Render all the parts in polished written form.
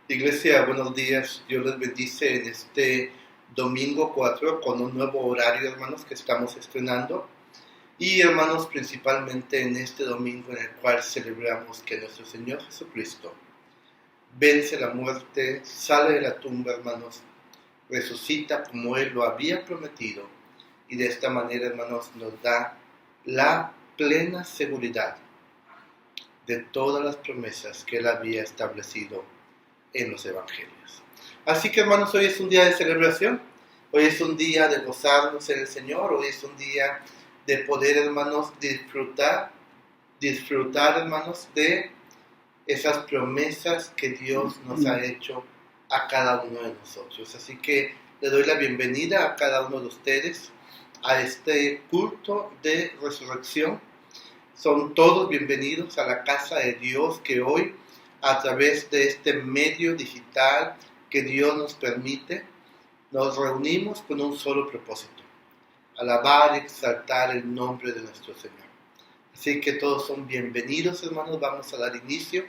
Iglesia, buenos días. Dios les bendice en este domingo 4 con un nuevo horario, hermanos, que estamos estrenando. Y hermanos, principalmente en este domingo en el cual celebramos que nuestro Señor Jesucristo vence la muerte, sale de la tumba, hermanos, resucita como Él lo había prometido. Y de esta manera, hermanos, nos da la plena seguridad de todas las promesas que Él había establecido en los evangelios. Así que, hermanos, hoy es un día de celebración, hoy es un día de gozarnos en el Señor, hoy es un día de poder, hermanos, disfrutar, hermanos, de esas promesas que Dios nos ha hecho a cada uno de nosotros. Así que le doy la bienvenida a cada uno de ustedes a este culto de resurrección. Son todos bienvenidos a la casa de Dios que hoy, a través de este medio digital que Dios nos permite, nos reunimos con un solo propósito: alabar y exaltar el nombre de nuestro Señor. Así que todos son bienvenidos, hermanos. Vamos a dar inicio.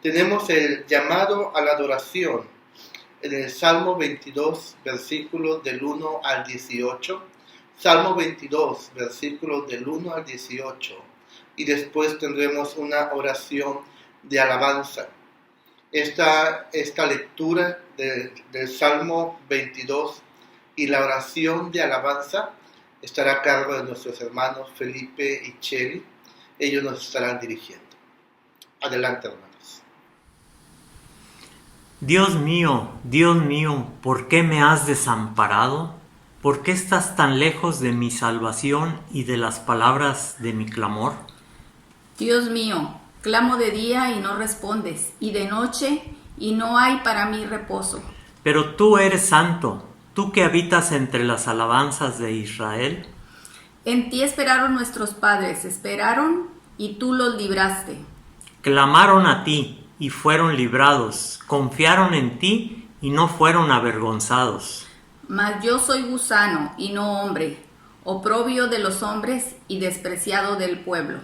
Tenemos el llamado a la adoración en el Salmo 22, versículos del 1 al 18. Salmo 22, versículos del 1 al 18. Y después tendremos una oración de alabanza. Esta lectura del Salmo 22 y la oración de alabanza estará a cargo de nuestros hermanos Felipe y Cheli. Ellos nos estarán dirigiendo. Adelante, hermanos. Dios mío, ¿por qué me has desamparado? ¿Por qué estás tan lejos de mi salvación y de las palabras de mi clamor? Dios mío, clamo de día y no respondes, y de noche y no hay para mí reposo. Pero tú eres santo, tú que habitas entre las alabanzas de Israel. En ti esperaron nuestros padres, esperaron y tú los libraste. Clamaron a ti y fueron librados, confiaron en ti y no fueron avergonzados. Mas yo soy gusano y no hombre, oprobio de los hombres y despreciado del pueblo.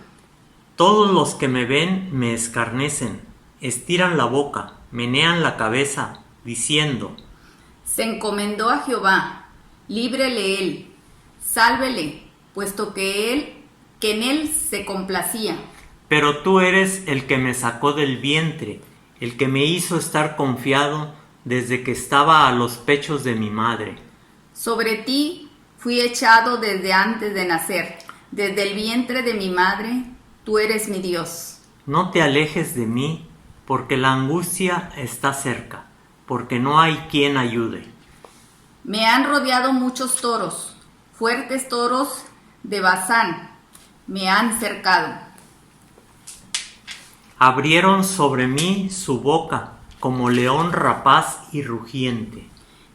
Todos los que me ven me escarnecen, estiran la boca, menean la cabeza, diciendo: Se encomendó a Jehová, líbrele él, sálvele, puesto que en él se complacía. Pero tú eres el que me sacó del vientre, el que me hizo estar confiado desde que estaba a los pechos de mi madre. Sobre ti fui echado desde antes de nacer, desde el vientre de mi madre. Tú eres mi Dios. No te alejes de mí, porque la angustia está cerca, porque no hay quien ayude. Me han rodeado muchos toros, fuertes toros de Basán, me han cercado. Abrieron sobre mí su boca, como león rapaz y rugiente.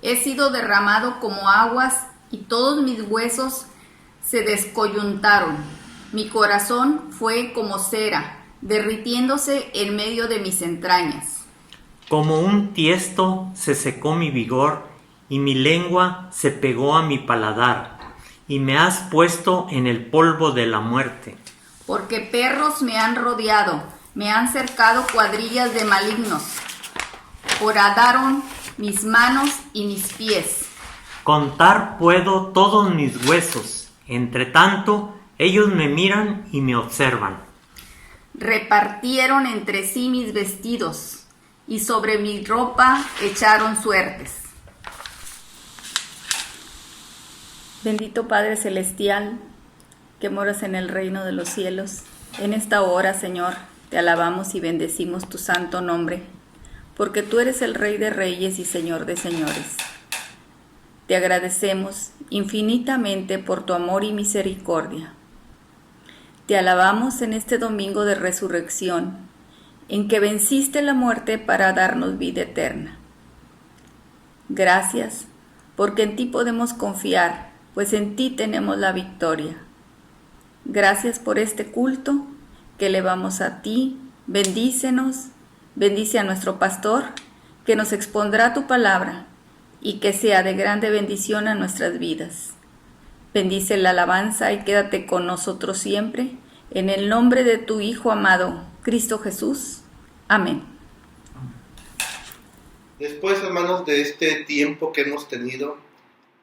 He sido derramado como aguas, y todos mis huesos se descoyuntaron. Mi corazón fue como cera, derritiéndose en medio de mis entrañas. Como un tiesto se secó mi vigor, y mi lengua se pegó a mi paladar, y me has puesto en el polvo de la muerte. Porque perros me han rodeado, me han cercado cuadrillas de malignos. Horadaron mis manos y mis pies. Contar puedo todos mis huesos, entre tanto ellos me miran y me observan. Repartieron entre sí mis vestidos, y sobre mi ropa echaron suertes. Bendito Padre Celestial, que moras en el reino de los cielos, en esta hora, Señor, te alabamos y bendecimos tu santo nombre, porque tú eres el Rey de Reyes y Señor de Señores. Te agradecemos infinitamente por tu amor y misericordia. Te alabamos en este domingo de resurrección, en que venciste la muerte para darnos vida eterna. Gracias, porque en ti podemos confiar, pues en ti tenemos la victoria. Gracias por este culto que elevamos a ti. Bendícenos, bendice a nuestro pastor, que nos expondrá tu palabra y que sea de grande bendición a nuestras vidas. Bendice la alabanza y quédate con nosotros siempre, en el nombre de tu Hijo amado, Cristo Jesús. Amén. Después, hermanos, de este tiempo que hemos tenido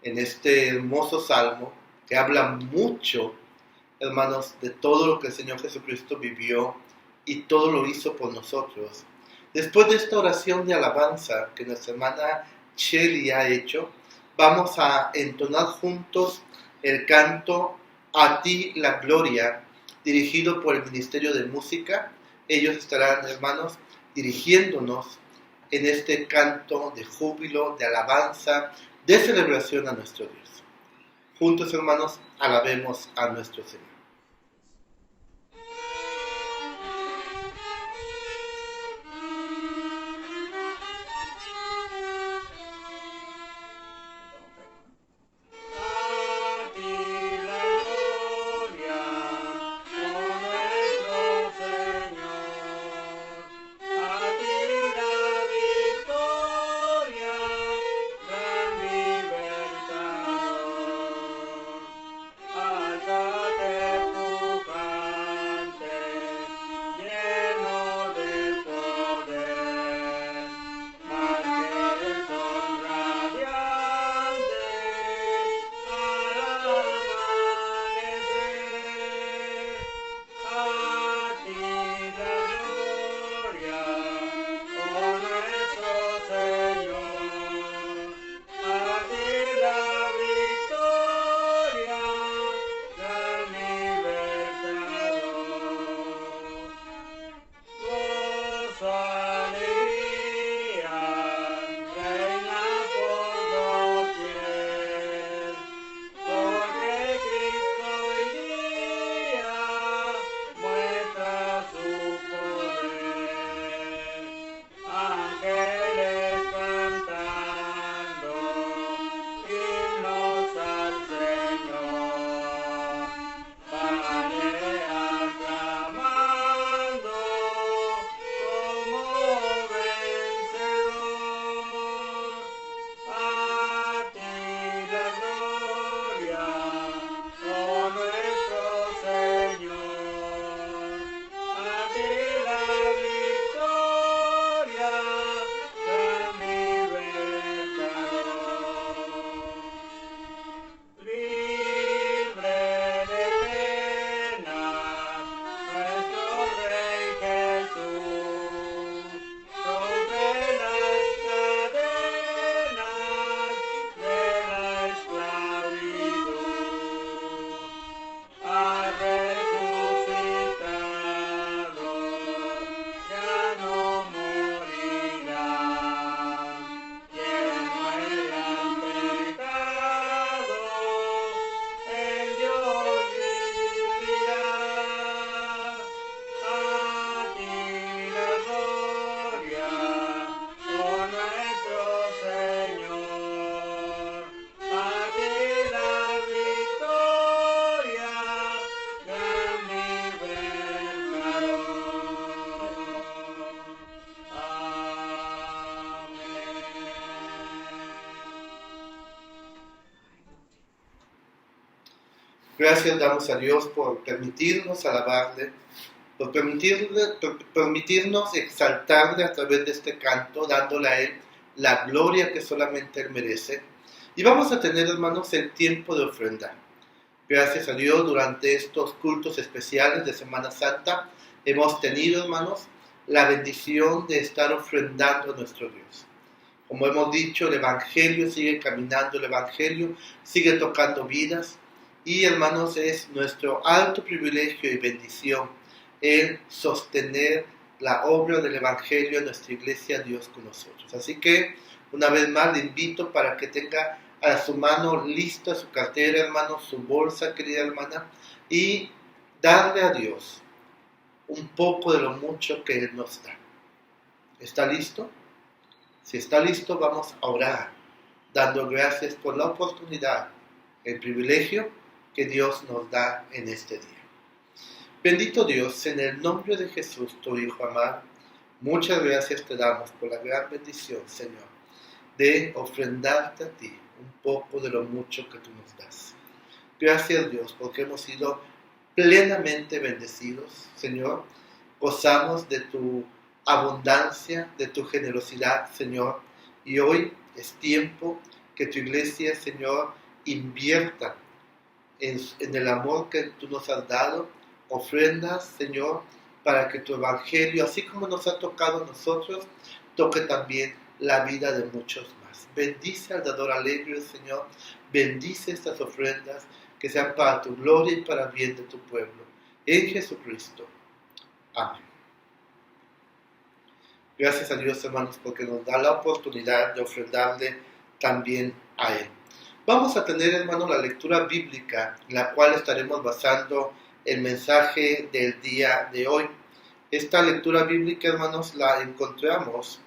en este hermoso salmo, que habla mucho, hermanos, de todo lo que el Señor Jesucristo vivió y todo lo hizo por nosotros. Después de esta oración de alabanza que nuestra hermana Shelly ha hecho, vamos a entonar juntos el canto A ti la gloria, dirigido por el Ministerio de Música. Ellos estarán, hermanos, dirigiéndonos en este canto de júbilo, de alabanza, de celebración a nuestro Dios. Juntos, hermanos, alabemos a nuestro Señor. Gracias damos a Dios por permitirnos alabarle, por permitirnos exaltarle a través de este canto, dándole a Él la gloria que solamente Él merece. Y vamos a tener, hermanos, el tiempo de ofrendar. Gracias a Dios, durante estos cultos especiales de Semana Santa, hemos tenido, hermanos, la bendición de estar ofrendando a nuestro Dios. Como hemos dicho, el Evangelio sigue caminando, el Evangelio sigue tocando vidas. Y, hermanos, es nuestro alto privilegio y bendición el sostener la obra del Evangelio en nuestra iglesia, Dios con nosotros. Así que, una vez más, le invito para que tenga a su mano lista su cartera, hermano, su bolsa, querida hermana, y darle a Dios un poco de lo mucho que Él nos da. ¿Está listo? Si está listo, vamos a orar, dando gracias por la oportunidad, el privilegio que Dios nos da en este día. Bendito Dios, en el nombre de Jesús, tu Hijo amado, muchas gracias te damos por la gran bendición, Señor, de ofrendarte a ti un poco de lo mucho que tú nos das. Gracias, Dios, porque hemos sido plenamente bendecidos, Señor. Gozamos de tu abundancia, de tu generosidad, Señor, Y hoy es tiempo que tu iglesia, Señor, invierta en el amor que tú nos has dado, ofrendas, Señor, para que tu evangelio, así como nos ha tocado a nosotros, toque también la vida de muchos más. Bendice al dador alegre, Señor, bendice estas ofrendas que sean para tu gloria y para bien de tu pueblo. En Jesucristo. Amén. Gracias a Dios, hermanos, porque nos da la oportunidad de ofrendarle también a Él. Vamos a tener, hermanos, la lectura bíblica, en la cual estaremos basando el mensaje del día de hoy. Esta lectura bíblica, hermanos, la encontramos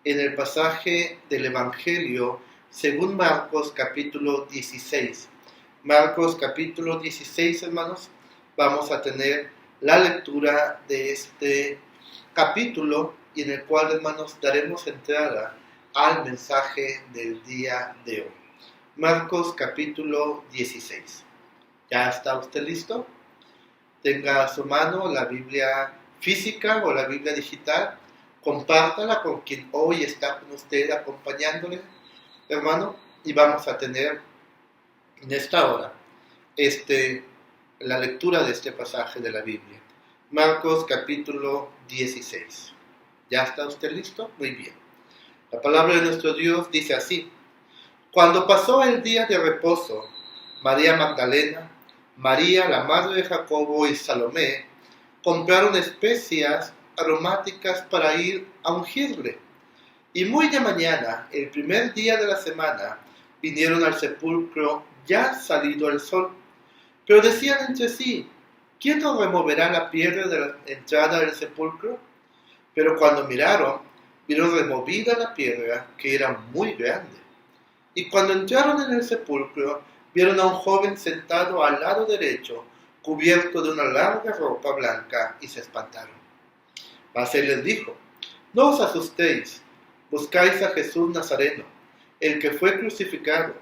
en el pasaje del Evangelio según Marcos capítulo 16. Marcos capítulo 16, hermanos, vamos a tener la lectura de este capítulo y en el cual, hermanos, daremos entrada al mensaje del día de hoy. Marcos capítulo 16. ¿Ya está usted listo? Tenga a su mano la Biblia física o la Biblia digital. Compártala con quien hoy está con usted acompañándole, hermano, y vamos a tener en esta hora la lectura de este pasaje de la Biblia. Marcos capítulo 16. ¿Ya está usted listo? Muy bien. La palabra de nuestro Dios dice así: Cuando pasó el día de reposo, María Magdalena, María la madre de Jacobo y Salomé compraron especias aromáticas para ir a ungirle. Y muy de mañana, el primer día de la semana, vinieron al sepulcro ya salido el sol. Pero decían entre sí: ¿quién nos removerá la piedra de la entrada del sepulcro? Pero cuando miraron, vieron removida la piedra, que era muy grande. Y cuando entraron en el sepulcro, vieron a un joven sentado al lado derecho, cubierto de una larga ropa blanca, y se espantaron. Mas él les dijo: no os asustéis, buscáis a Jesús Nazareno, el que fue crucificado.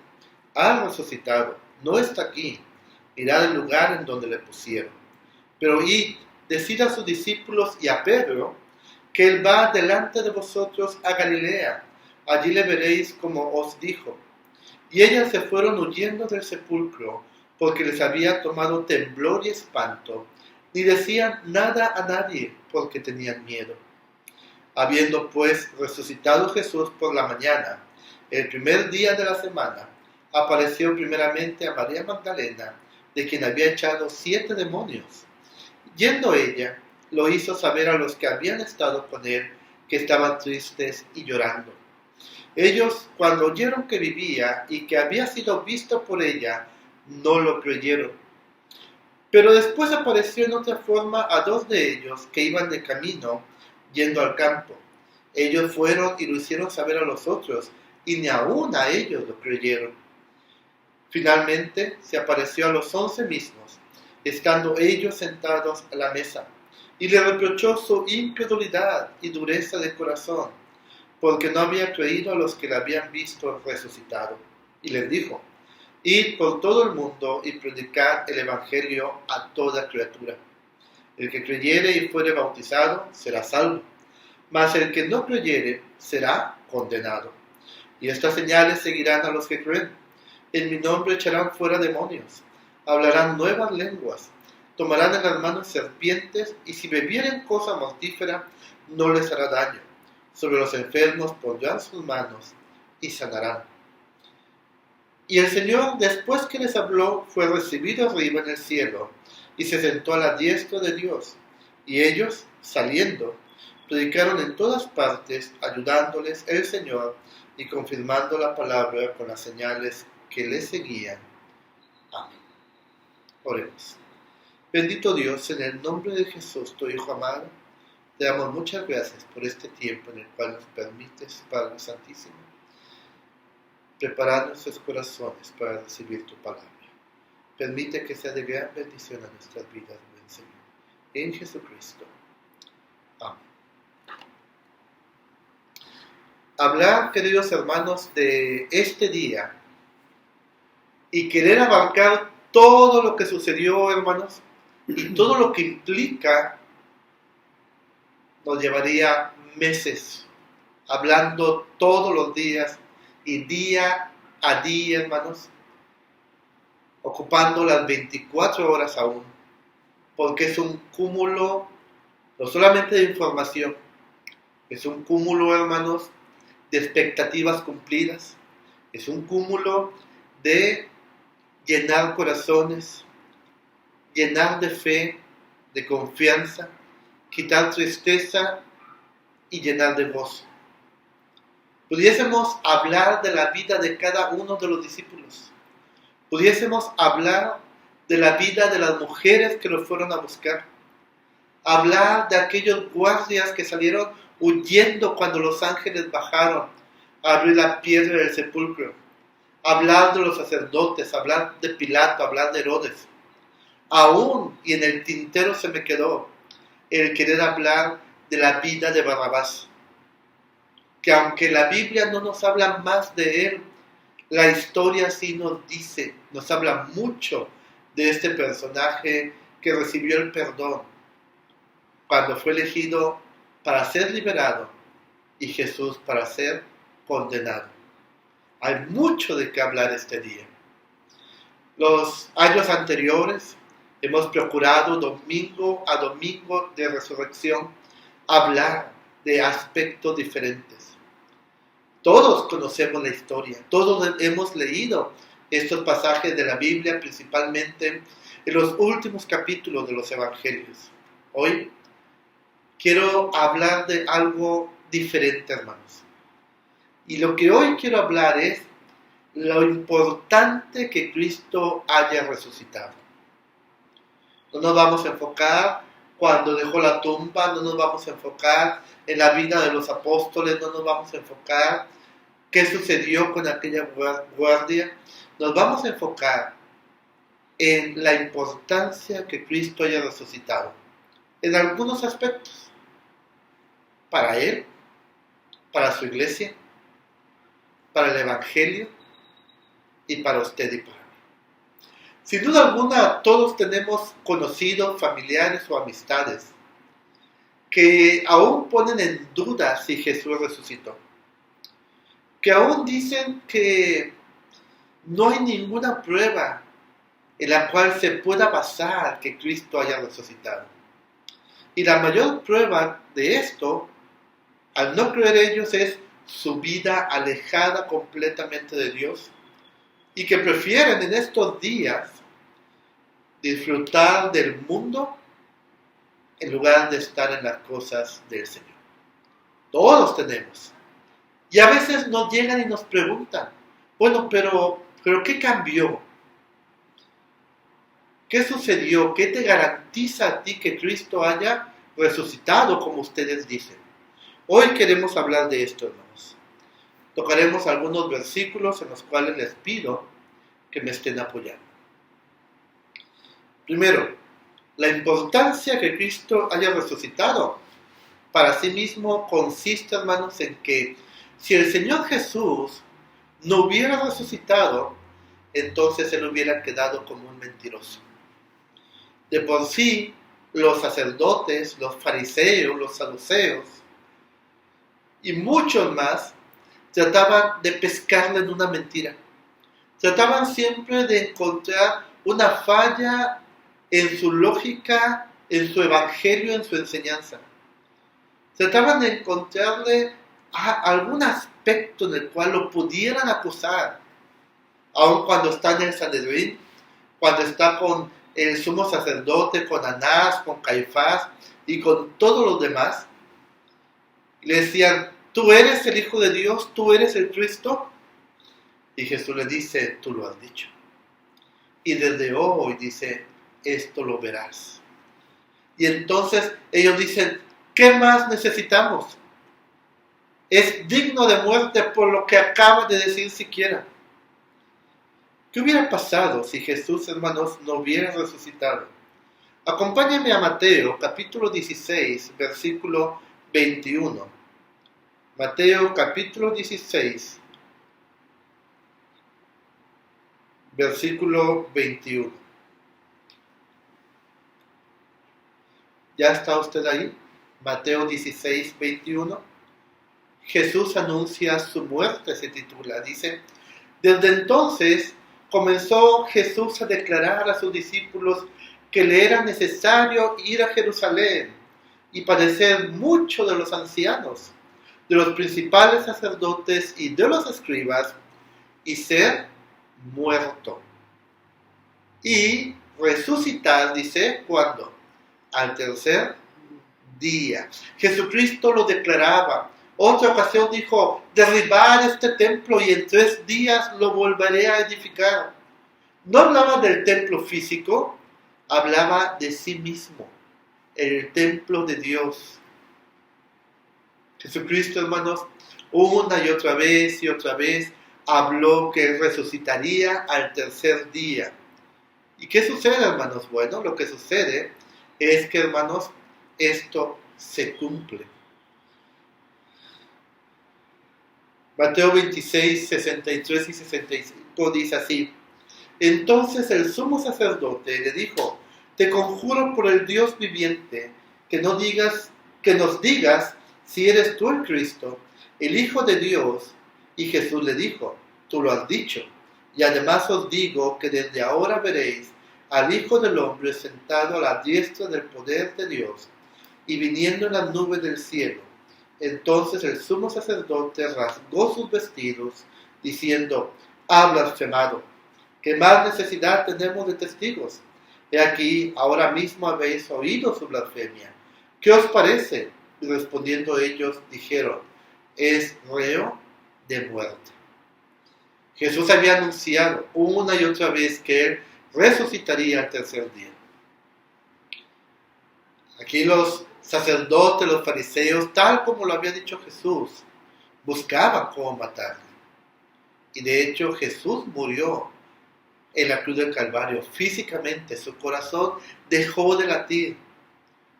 Ha resucitado, no está aquí. Mirad el lugar en donde le pusieron. Pero id, decid a sus discípulos y a Pedro que él va delante de vosotros a Galilea. Allí le veréis como os dijo. Y ellas se fueron huyendo del sepulcro, porque les había tomado temblor y espanto, ni decían nada a nadie, porque tenían miedo. Habiendo pues resucitado Jesús por la mañana, el primer día de la semana, apareció primeramente a María Magdalena, de quien había echado 7 demonios. Yendo ella, lo hizo saber a los que habían estado con él, que estaban tristes y llorando. Ellos, cuando oyeron que vivía y que había sido visto por ella, no lo creyeron. Pero después apareció en otra forma a 2 de ellos que iban de camino, yendo al campo. Ellos fueron y lo hicieron saber a los otros, y ni aún a ellos lo creyeron. Finalmente se apareció a los 11 mismos, estando ellos sentados a la mesa, y le reprochó su incredulidad y dureza de corazón, porque no había creído a los que le habían visto resucitado. Y les dijo: id por todo el mundo y predicad el evangelio a toda criatura. El que creyere y fuere bautizado será salvo, mas el que no creyere será condenado. Y estas señales seguirán a los que creen: en mi nombre echarán fuera demonios, hablarán nuevas lenguas, tomarán en las manos serpientes, y si bebieren cosa mortífera no les hará daño. Sobre los enfermos pondrán sus manos y sanarán. Y el Señor, después que les habló, fue recibido arriba en el cielo, y se sentó a la diestra de Dios. Y ellos, saliendo, predicaron en todas partes, ayudándoles el Señor y confirmando la palabra con las señales que les seguían. Amén. Oremos. Bendito Dios, en el nombre de Jesús, tu Hijo amado, te damos muchas gracias por este tiempo en el cual nos permites, Padre Santísimo, preparar nuestros corazones para recibir tu palabra. Permite que sea de gran bendición a nuestras vidas, buen Señor. En Jesucristo. Amén. Hablar, queridos hermanos, de este día y querer abarcar todo lo que sucedió, hermanos, y todo lo que implica, nos llevaría meses hablando todos los días y día a día, hermanos, ocupando las 24 horas aún, porque es un cúmulo no solamente de información, es un cúmulo, hermanos, de expectativas cumplidas, es un cúmulo de llenar corazones, llenar de fe, de confianza, quitar tristeza y llenar de gozo. Pudiésemos hablar de la vida de cada uno de los discípulos. Pudiésemos hablar de la vida de las mujeres que los fueron a buscar. Hablar de aquellos guardias que salieron huyendo cuando los ángeles bajaron a abrir la piedra del sepulcro. Hablar de los sacerdotes, hablar de Pilato, hablar de Herodes. Aún, y en el tintero se me quedó, el querer hablar de la vida de Barrabás. Que aunque la Biblia no nos habla más de él, la historia sí nos dice, nos habla mucho de este personaje que recibió el perdón cuando fue elegido para ser liberado y Jesús para ser condenado. Hay mucho de qué hablar este día. Los años anteriores hemos procurado domingo a domingo de resurrección hablar de aspectos diferentes. Todos conocemos la historia, todos hemos leído estos pasajes de la Biblia, principalmente en los últimos capítulos de los Evangelios. Hoy quiero hablar de algo diferente, hermanos. Y lo que hoy quiero hablar es lo importante que Cristo haya resucitado. No nos vamos a enfocar cuando dejó la tumba, no nos vamos a enfocar en la vida de los apóstoles, no nos vamos a enfocar qué sucedió con aquella guardia. Nos vamos a enfocar en la importancia que Cristo haya resucitado, en algunos aspectos, para Él, para su iglesia, para el Evangelio y para usted y para mí. Sin duda alguna, todos tenemos conocidos, familiares o amistades que aún ponen en duda si Jesús resucitó, que aún dicen que no hay ninguna prueba en la cual se pueda basar que Cristo haya resucitado. Y la mayor prueba de esto, al no creer ellos, es su vida alejada completamente de Dios y que prefieren en estos días disfrutar del mundo en lugar de estar en las cosas del Señor. Todos tenemos. Y a veces nos llegan y nos preguntan, bueno, pero ¿qué cambió? ¿Qué sucedió? ¿Qué te garantiza a ti que Cristo haya resucitado, como ustedes dicen? Hoy queremos hablar de esto, hermanos. Tocaremos algunos versículos en los cuales les pido que me estén apoyando. Primero, la importancia que Cristo haya resucitado para sí mismo consiste, hermanos, en que si el Señor Jesús no hubiera resucitado, entonces Él hubiera quedado como un mentiroso. De por sí, los sacerdotes, los fariseos, los saduceos y muchos más trataban de pescarle en una mentira. Trataban siempre de encontrar una falla en su lógica, en su evangelio, en su enseñanza. Trataban de encontrarle algún aspecto en el cual lo pudieran acusar, aun cuando está en el Sanedrín, cuando está con el sumo sacerdote, con Anás, con Caifás y con todos los demás. Le decían, ¿tú eres el Hijo de Dios? ¿Tú eres el Cristo? Y Jesús le dice, tú lo has dicho. Y desde hoy dice, esto lo verás. Y entonces ellos dicen, ¿qué más necesitamos? Es digno de muerte por lo que acaba de decir siquiera. ¿Qué hubiera pasado si Jesús, hermanos, no hubiera resucitado? Acompáñenme a Mateo, capítulo 16, versículo 21. Mateo, capítulo 16, versículo 21. ¿Ya está usted ahí? Mateo 16, 21. Jesús anuncia su muerte, se titula. Dice, desde entonces comenzó Jesús a declarar a sus discípulos que le era necesario ir a Jerusalén y padecer mucho de los ancianos, de los principales sacerdotes y de los escribas, y ser muerto. Y resucitar, dice, ¿cuándo? Al tercer día. Jesucristo lo declaraba. Otra ocasión dijo, derribar este templo y en 3 días lo volveré a edificar. No hablaba del templo físico, hablaba de sí mismo, el templo de Dios. Jesucristo, hermanos, una y otra vez habló que resucitaría al tercer día. ¿Y qué sucede, hermanos? Bueno, lo que sucede es que, hermanos, esto se cumple. Mateo 26, 63 y 65 dice así: entonces el sumo sacerdote le dijo, te conjuro por el Dios viviente, que nos digas si eres tú el Cristo, el Hijo de Dios. Y Jesús le dijo, tú lo has dicho, y además os digo que desde ahora veréis al Hijo del Hombre sentado a la diestra del poder de Dios, y viniendo en las nubes del cielo. Entonces el sumo sacerdote rasgó sus vestidos, diciendo, ha blasfemado. ¿Qué más necesidad tenemos de testigos? He aquí, ahora mismo habéis oído su blasfemia. ¿Qué os parece? Y respondiendo ellos, dijeron, es reo de muerte. Jesús había anunciado una y otra vez que él resucitaría al tercer día. Aquí los sacerdotes, los fariseos, tal como lo había dicho Jesús, buscaban cómo matarle. Y de hecho Jesús murió en la cruz del Calvario. Físicamente su corazón dejó de latir.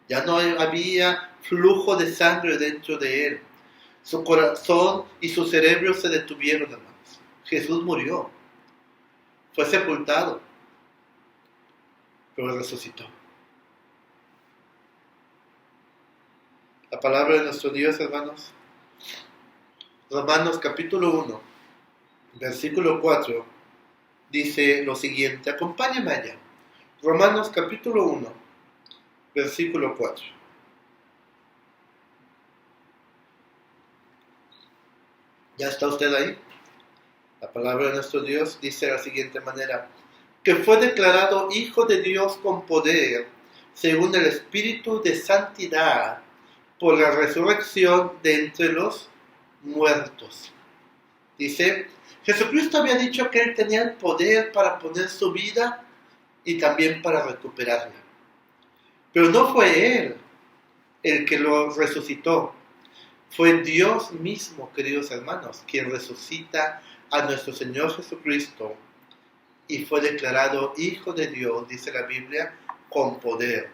Ya no había flujo de sangre dentro de él. Su corazón y su cerebro se detuvieron, hermanos. Jesús murió. Fue sepultado. Pero resucitó. La palabra de nuestro Dios, hermanos. Romanos capítulo 1, versículo 4, dice lo siguiente. Acompáñame allá. Romanos capítulo 1, versículo 4. ¿Ya está usted ahí? La palabra de nuestro Dios dice de la siguiente manera. Que fue declarado Hijo de Dios con poder, según el Espíritu de Santidad, por la resurrección de entre los muertos. Dice, Jesucristo había dicho que él tenía el poder para poner su vida y también para recuperarla. Pero no fue él el que lo resucitó. Fue Dios mismo, queridos hermanos, quien resucita a nuestro Señor Jesucristo y fue declarado Hijo de Dios, dice la Biblia, con poder,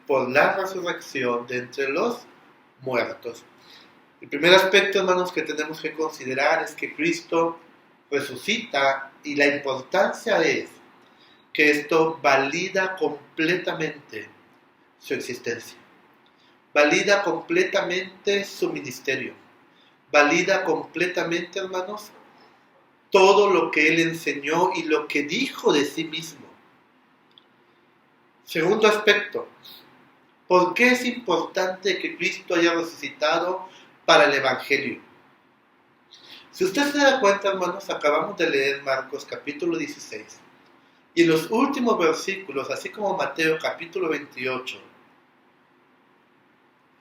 por la resurrección de entre los muertos. El primer aspecto, hermanos, que tenemos que considerar es que Cristo resucita y la importancia es que esto valida completamente su existencia, valida completamente su ministerio, valida completamente, hermanos, todo lo que él enseñó y lo que dijo de sí mismo. Segundo aspecto, ¿por qué es importante que Cristo haya resucitado para el Evangelio? Si usted se da cuenta, hermanos, acabamos de leer Marcos capítulo 16. Y en los últimos versículos, así como Mateo capítulo 28,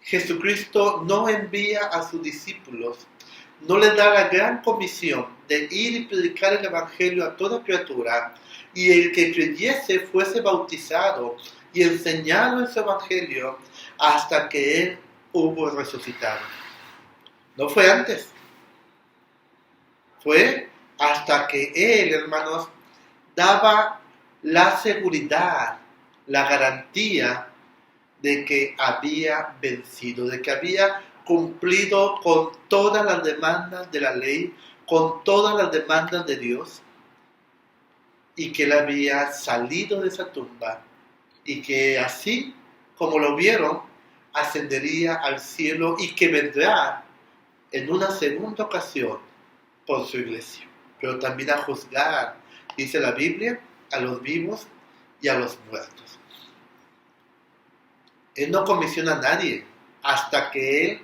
Jesucristo no envía a sus discípulos, no les da la gran comisión de ir y predicar el Evangelio a toda criatura, y el que creyese fuese bautizado y enseñado en su Evangelio hasta que él hubo resucitado. No fue antes. Fue hasta que él, hermanos, daba la seguridad, la garantía de que había vencido, de que había cumplido con todas las demandas de la ley, con todas las demandas de Dios, y que él había salido de esa tumba, y que así como lo vieron, ascendería al cielo y que vendrá en una segunda ocasión por su iglesia, pero también a juzgar, dice la Biblia, a los vivos y a los muertos. Él no comisiona a nadie hasta que Él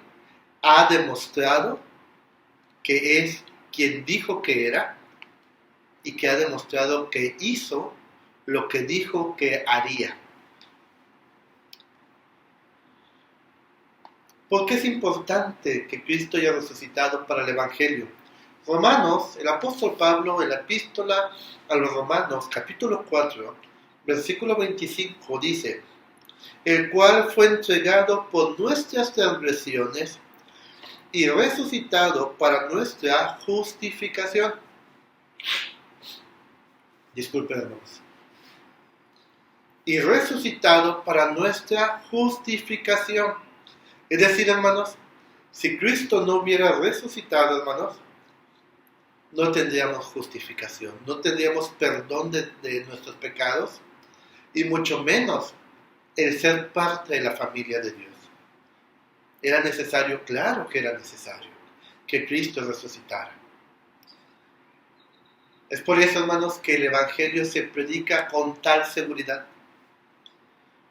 ha demostrado que es quien dijo que era y que ha demostrado que hizo lo que dijo que haría. ¿Por qué es importante que Cristo haya resucitado para el Evangelio? Romanos, el apóstol Pablo en la epístola a los Romanos, capítulo 4, versículo 25, dice: el cual fue entregado por nuestras transgresiones y resucitado para nuestra justificación. Disculpen, hermanos. Y resucitado para nuestra justificación. Es decir, hermanos, si Cristo no hubiera resucitado, hermanos, no tendríamos justificación, no tendríamos perdón de nuestros pecados y mucho menos el ser parte de la familia de Dios. Era necesario, claro que era necesario, que Cristo resucitara. Es por eso, hermanos, que el Evangelio se predica con tal seguridad.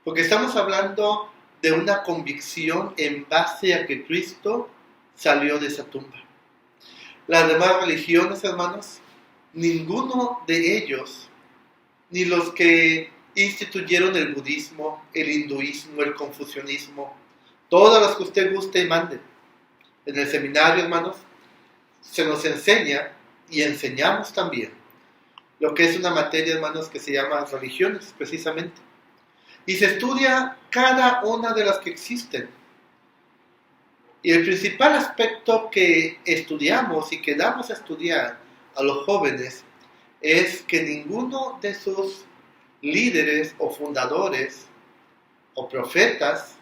Porque estamos hablando de una convicción en base a que Cristo salió de esa tumba. Las demás religiones, hermanos, ninguno de ellos, ni los que instituyeron el budismo, el hinduismo, el confucianismo, todas las que usted guste y mande. En el seminario, hermanos, se nos enseña y enseñamos también lo que es una materia, hermanos, que se llama religiones, precisamente. Y se estudia cada una de las que existen. Y el principal aspecto que estudiamos y que damos a estudiar a los jóvenes es que ninguno de sus líderes o fundadores o profetas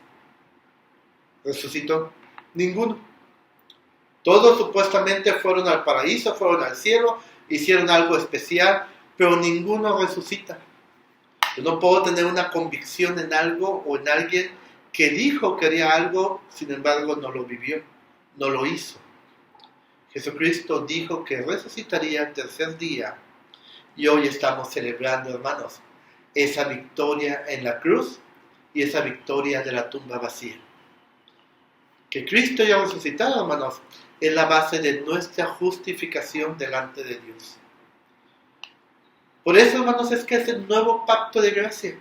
resucitó. Ninguno. Todos supuestamente fueron al paraíso, fueron al cielo, hicieron algo especial, pero ninguno resucita. Yo no puedo tener una convicción en algo o en alguien que dijo que haría algo, sin embargo no lo vivió, no lo hizo. Jesucristo dijo que resucitaría el tercer día y hoy estamos celebrando, hermanos, esa victoria en la cruz y esa victoria de la tumba vacía. Que Cristo haya resucitado, hermanos, es la base de nuestra justificación delante de Dios. Por eso, hermanos, es que es el nuevo pacto de gracia.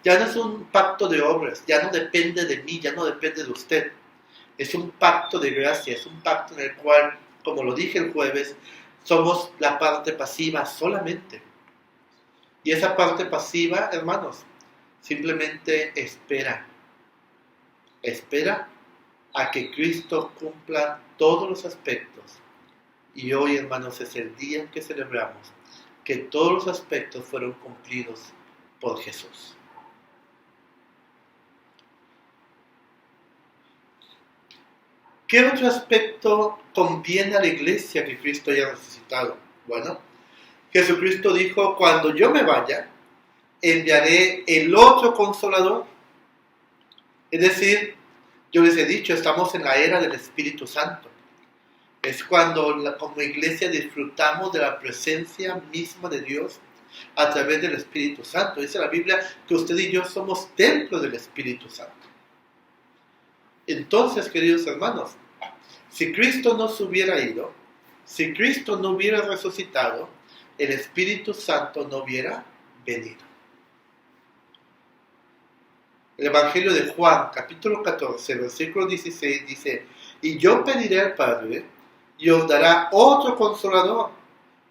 Ya no es un pacto de obras, ya no depende de mí, ya no depende de usted. Es un pacto de gracia, es un pacto en el cual, como lo dije el jueves, somos la parte pasiva solamente. Y esa parte pasiva, hermanos, simplemente espera. Espera a que Cristo cumpla todos los aspectos. Y hoy, hermanos, es el día en que celebramos que todos los aspectos fueron cumplidos por Jesús. ¿Qué otro aspecto conviene a la iglesia que Cristo haya resucitado? Bueno, Jesucristo dijo: cuando yo me vaya, enviaré el otro consolador. Es decir, yo les he dicho, estamos en la era del Espíritu Santo. Es cuando como iglesia disfrutamos de la presencia misma de Dios a través del Espíritu Santo. Dice la Biblia que usted y yo somos templo del Espíritu Santo. Entonces, queridos hermanos, si Cristo no se hubiera ido, si Cristo no hubiera resucitado, el Espíritu Santo no hubiera venido. El Evangelio de Juan, capítulo 14, versículo 16, dice: y yo pediré al Padre, y os dará otro consolador,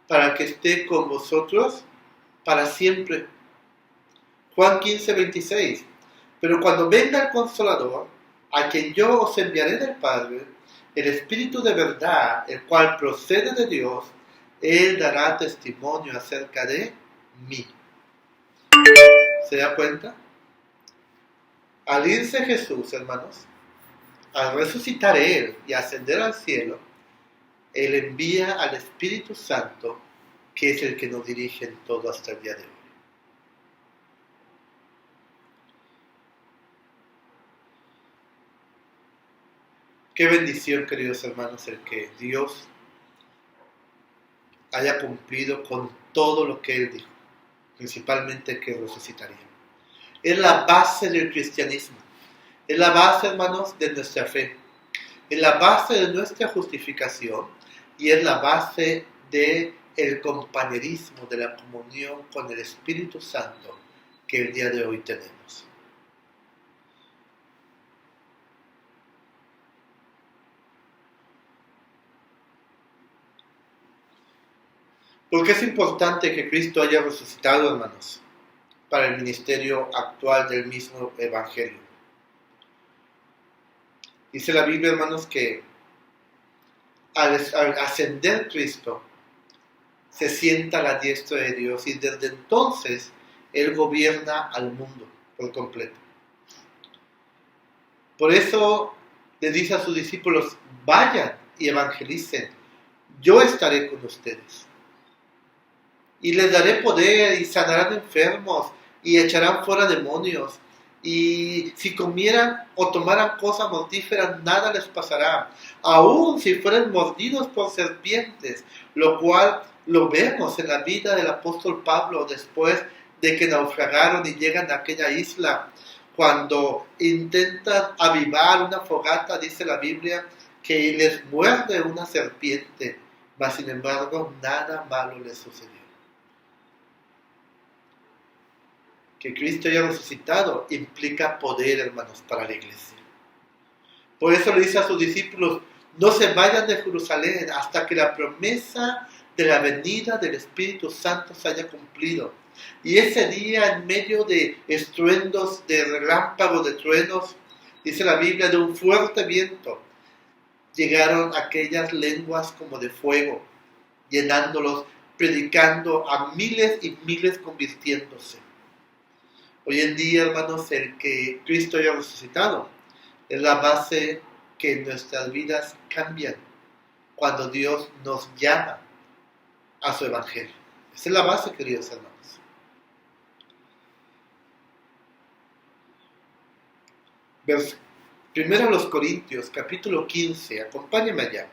para que esté con vosotros para siempre. Juan 15, 26. Pero cuando venga el consolador, a quien yo os enviaré del Padre, el Espíritu de verdad, el cual procede de Dios, Él dará testimonio acerca de mí. ¿Se da cuenta? Al irse Jesús, hermanos, al resucitar Él y ascender al cielo, Él envía al Espíritu Santo, que es el que nos dirige en todo hasta el día de hoy. Qué bendición, queridos hermanos, el que Dios haya cumplido con todo lo que Él dijo, principalmente que resucitaría. Es la base del cristianismo, es la base, hermanos, de nuestra fe, es la base de nuestra justificación y es la base del compañerismo, de la comunión con el Espíritu Santo que el día de hoy tenemos. ¿Por qué es importante que Cristo haya resucitado, hermanos, para el ministerio actual del mismo Evangelio? Dice la Biblia, hermanos, que al ascender Cristo, se sienta a la diestra de Dios y desde entonces Él gobierna al mundo por completo. Por eso le dice a sus discípulos, vayan y evangelicen, yo estaré con ustedes. Y les daré poder y sanarán enfermos y echarán fuera demonios. Y si comieran o tomaran cosas mortíferas, nada les pasará. Aún si fueran mordidos por serpientes, lo cual lo vemos en la vida del apóstol Pablo después de que naufragaron y llegan a aquella isla. Cuando intentan avivar una fogata, dice la Biblia, que les muerde una serpiente, mas sin embargo nada malo les sucedió. Que Cristo haya resucitado implica poder, hermanos, para la iglesia. Por eso le dice a sus discípulos, no se vayan de Jerusalén hasta que la promesa de la venida del Espíritu Santo se haya cumplido. Y ese día, en medio de estruendos, de relámpagos, de truenos, dice la Biblia, de un fuerte viento, llegaron aquellas lenguas como de fuego, llenándolos, predicando a miles y miles convirtiéndose. Hoy en día, hermanos, el que Cristo haya resucitado es la base que nuestras vidas cambian cuando Dios nos llama a su evangelio. Esa es la base, queridos hermanos. Primero a los Corintios, capítulo 15, acompáñenme allá.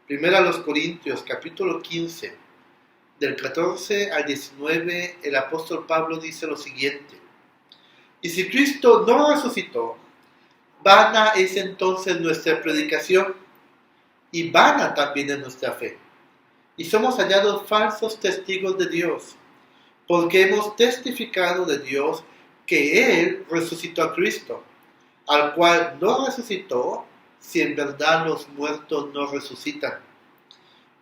Primero a los Corintios, capítulo 15, del 14 al 19, el apóstol Pablo dice lo siguiente. Y si Cristo no resucitó, vana es entonces nuestra predicación y vana también es nuestra fe. Y somos hallados falsos testigos de Dios, porque hemos testificado de Dios que Él resucitó a Cristo, al cual no resucitó si en verdad los muertos no resucitan.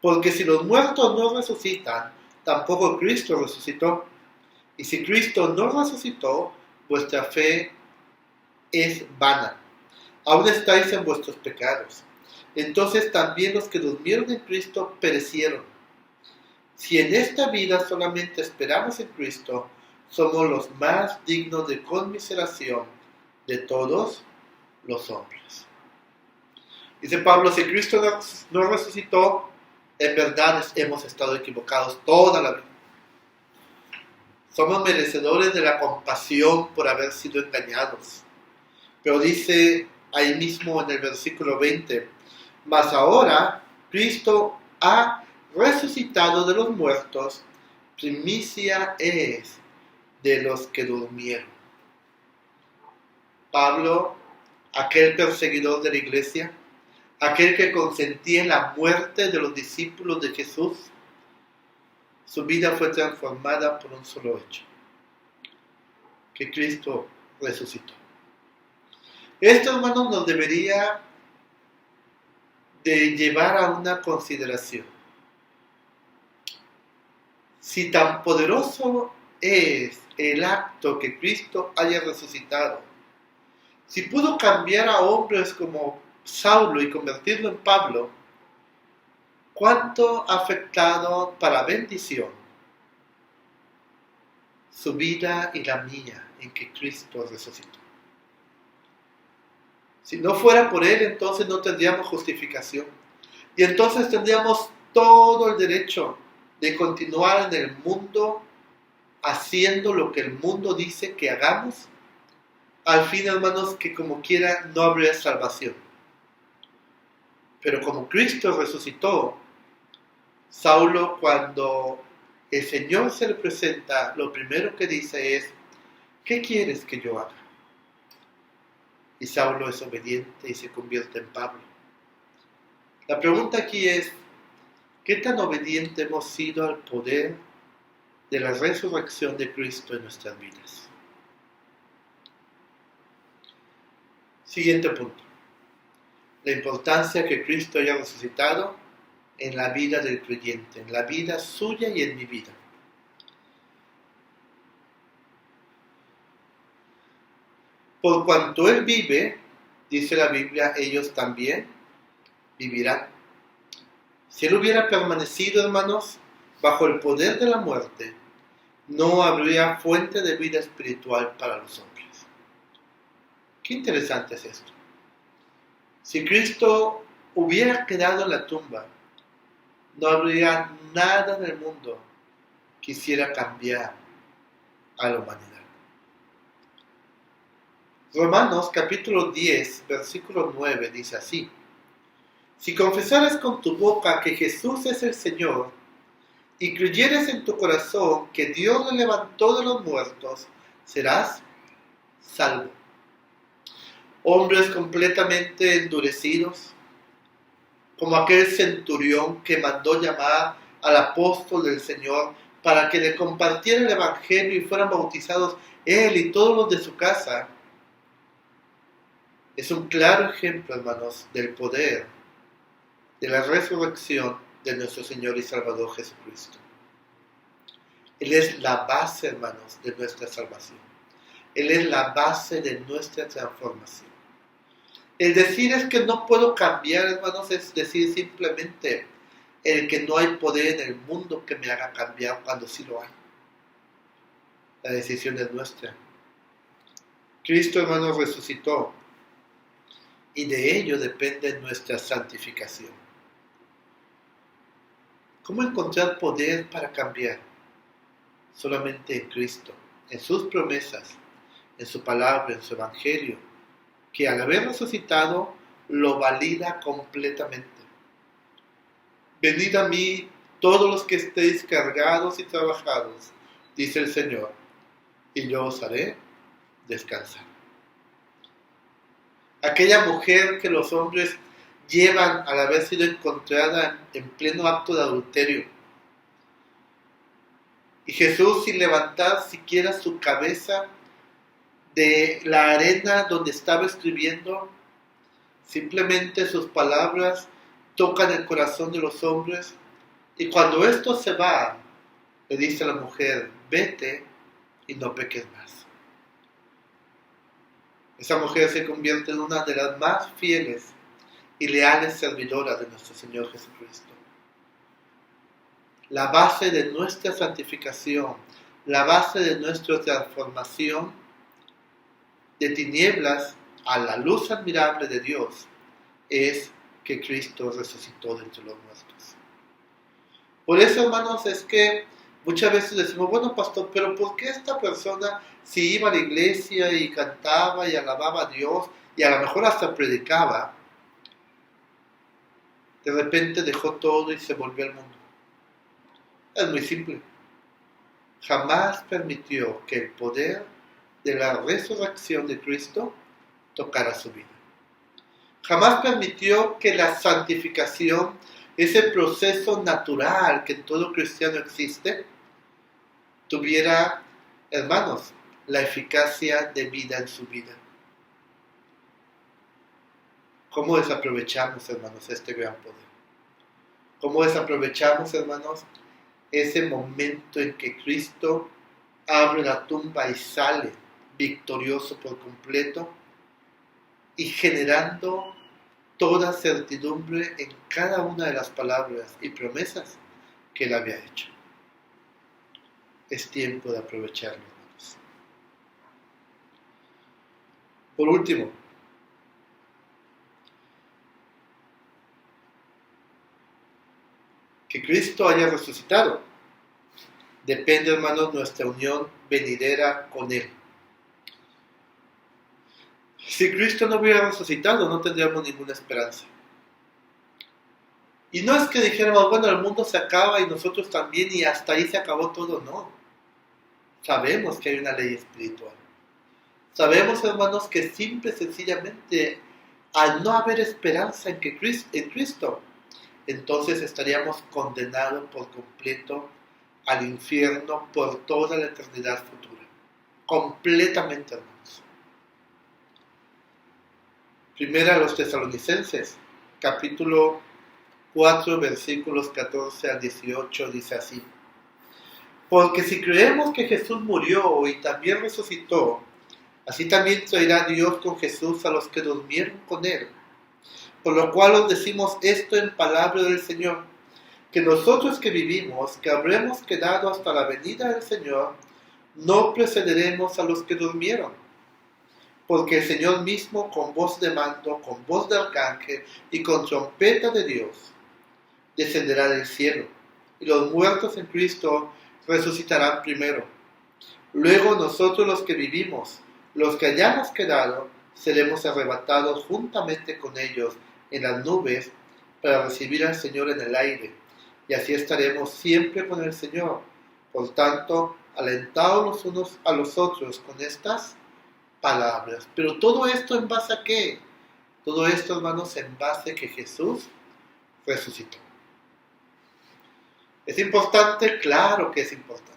Porque si los muertos no resucitan, tampoco Cristo resucitó. Y si Cristo no resucitó, vuestra fe es vana. Aún estáis en vuestros pecados. Entonces también los que durmieron en Cristo perecieron. Si en esta vida solamente esperamos en Cristo, somos los más dignos de conmiseración de todos los hombres. Dice Pablo, si Cristo no resucitó, en verdad hemos estado equivocados toda la vida. Somos merecedores de la compasión por haber sido engañados. Pero dice ahí mismo en el versículo 20, mas ahora Cristo ha resucitado de los muertos, primicia es de los que durmieron. Pablo, aquel perseguidor de la iglesia, aquel que consentía en la muerte de los discípulos de Jesús, su vida fue transformada por un solo hecho, que Cristo resucitó. Esto, hermanos, nos debería de llevar a una consideración. Si tan poderoso es el acto que Cristo haya resucitado, si pudo cambiar a hombres como Saulo y convertirlo en Pablo, ¿cuánto ha afectado para bendición su vida y la mía en que Cristo resucitó? Si no fuera por Él, entonces no tendríamos justificación. Y entonces tendríamos todo el derecho de continuar en el mundo haciendo lo que el mundo dice que hagamos. Al fin, hermanos, que como quiera no habría salvación. Pero como Cristo resucitó, Saulo, cuando el Señor se le presenta, lo primero que dice es: ¿qué quieres que yo haga? Y Saulo es obediente y se convierte en Pablo. La pregunta aquí es: ¿qué tan obediente hemos sido al poder de la resurrección de Cristo en nuestras vidas? Siguiente punto: la importancia que Cristo haya resucitado en la vida del creyente, en la vida suya y en mi vida. Por cuanto Él vive, dice la Biblia, ellos también vivirán. Si Él hubiera permanecido, hermanos, bajo el poder de la muerte, no habría fuente de vida espiritual para los hombres. Qué interesante es esto. Si Cristo hubiera quedado en la tumba, no habría nada en el mundo que quisiera cambiar a la humanidad. Romanos capítulo 10, versículo 9 dice así: si confesares con tu boca que Jesús es el Señor y creyeres en tu corazón que Dios le levantó de los muertos, serás salvo. Hombres completamente endurecidos, como aquel centurión que mandó llamar al apóstol del Señor para que le compartiera el evangelio y fueran bautizados él y todos los de su casa, es un claro ejemplo, hermanos, del poder de la resurrección de nuestro Señor y Salvador Jesucristo. Él es la base, hermanos, de nuestra salvación. Él es la base de nuestra transformación. El decir es que no puedo cambiar, hermanos, es decir simplemente el que no hay poder en el mundo que me haga cambiar cuando sí lo hay. La decisión es nuestra. Cristo, hermanos, resucitó y de ello depende nuestra santificación. ¿Cómo encontrar poder para cambiar? Solamente en Cristo, en sus promesas, en su palabra, en su evangelio, que al haber resucitado lo valida completamente. Venid a mí todos los que estéis cargados y trabajados, dice el Señor, y yo os haré descansar. Aquella mujer que los hombres llevan al haber sido encontrada en pleno acto de adulterio, y Jesús, sin levantar siquiera su cabeza de la arena donde estaba escribiendo, simplemente sus palabras tocan el corazón de los hombres, y cuando estos se van, le dice a la mujer: vete y no peques más. Esa mujer se convierte en una de las más fieles y leales servidoras de nuestro Señor Jesucristo. La base de nuestra santificación, la base de nuestra transformación de tinieblas a la luz admirable de Dios, es que Cristo resucitó de entre los muertos. Por eso, hermanos, es que muchas veces decimos: bueno, pastor, pero ¿por qué esta persona, si iba a la iglesia y cantaba y alababa a Dios y a lo mejor hasta predicaba, de repente dejó todo y se volvió al mundo? Es muy simple. Jamás permitió que el poder de la resurrección de Cristo tocara su vida. Jamás permitió que la santificación, ese proceso natural que en todo cristiano existe, tuviera, hermanos, la eficacia de vida en su vida. ¿Cómo desaprovechamos, hermanos, este gran poder? ¿Cómo desaprovechamos, hermanos, ese momento en que Cristo abre la tumba y sale victorioso por completo y generando toda certidumbre en cada una de las palabras y promesas que Él había hecho? Es tiempo de aprovecharlo, hermanos. Por último, que Cristo haya resucitado depende, hermanos, de nuestra unión venidera con Él. Si Cristo no hubiera resucitado, no tendríamos ninguna esperanza. Y no es que dijéramos, bueno, el mundo se acaba y nosotros también y hasta ahí se acabó todo, no. Sabemos que hay una ley espiritual. Sabemos, hermanos, que simple y sencillamente, al no haber esperanza en Cristo, entonces estaríamos condenados por completo al infierno por toda la eternidad futura. Completamente, hermanos. Primera a los Tesalonicenses, capítulo 4, versículos 14 al 18, dice así: porque si creemos que Jesús murió y también resucitó, así también traerá Dios con Jesús a los que durmieron con él. Por lo cual os decimos esto en palabra del Señor, que nosotros que vivimos, que habremos quedado hasta la venida del Señor, no precederemos a los que durmieron. Porque el Señor mismo, con voz de mando, con voz de arcángel y con trompeta de Dios, descenderá del cielo, y los muertos en Cristo resucitarán primero. Luego nosotros los que vivimos, los que hayamos quedado, seremos arrebatados juntamente con ellos en las nubes para recibir al Señor en el aire, y así estaremos siempre con el Señor. Por tanto, alentaos los unos a los otros con estas palabras. Pero todo esto ¿en base a qué? Todo esto, hermanos, en base a que Jesús resucitó. ¿Es importante? Claro que es importante.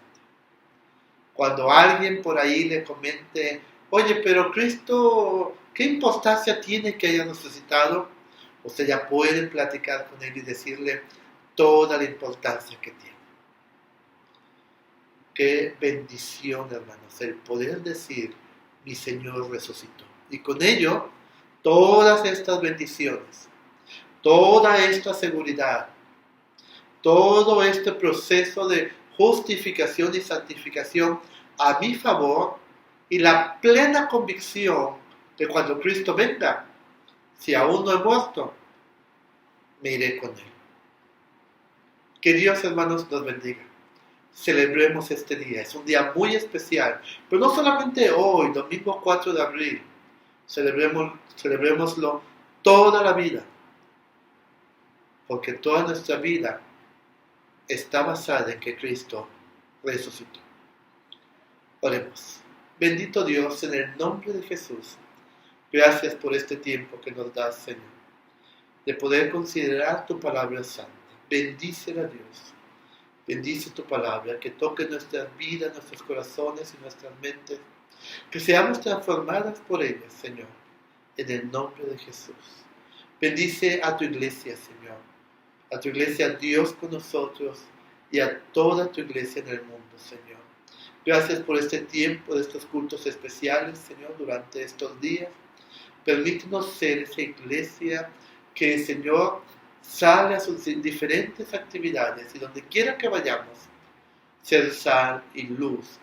Cuando alguien por ahí le comente, oye, pero Cristo, ¿qué importancia tiene que haya resucitado? Usted ya puede platicar con él y decirle toda la importancia que tiene. Qué bendición, hermanos, el poder decir, mi Señor resucitó. Y con ello, todas estas bendiciones, toda esta seguridad, todo este proceso de justificación y santificación a mi favor y la plena convicción de cuando Cristo venga, si aún no he muerto, me iré con Él. Que Dios, hermanos, nos bendiga. Celebremos este día, es un día muy especial, pero no solamente hoy, domingo 4 de abril, celebrémoslo toda la vida, porque toda nuestra vida está basada en que Cristo resucitó. Oremos. Bendito Dios, en el nombre de Jesús, gracias por este tiempo que nos das, Señor, de poder considerar tu palabra santa. Bendícela, Dios. Bendice tu palabra, que toque nuestras vidas, nuestros corazones y nuestras mentes, que seamos transformadas por ella, Señor, en el nombre de Jesús. Bendice a tu iglesia, Señor, a tu iglesia, Dios con nosotros, y a toda tu iglesia en el mundo, Señor. Gracias por este tiempo, de estos cultos especiales, Señor, durante estos días. Permítenos ser esa iglesia que, Señor, sale a sus diferentes actividades y donde quiera que vayamos, ser sal y luz,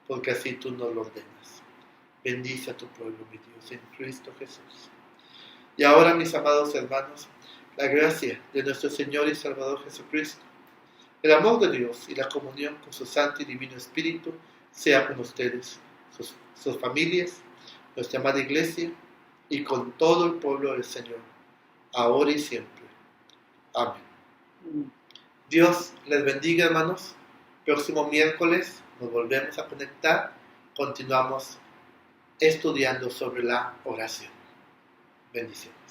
porque así tú nos lo ordenas. Bendice a tu pueblo, mi Dios, en Cristo Jesús. Y ahora, mis amados hermanos, la gracia de nuestro Señor y Salvador Jesucristo, el amor de Dios y la comunión con su Santo y Divino Espíritu sea con ustedes, sus familias, nuestra amada iglesia y con todo el pueblo del Señor, ahora y siempre. Amén. Dios les bendiga, hermanos. Próximo miércoles nos volvemos a conectar. Continuamos estudiando sobre la oración. Bendiciones.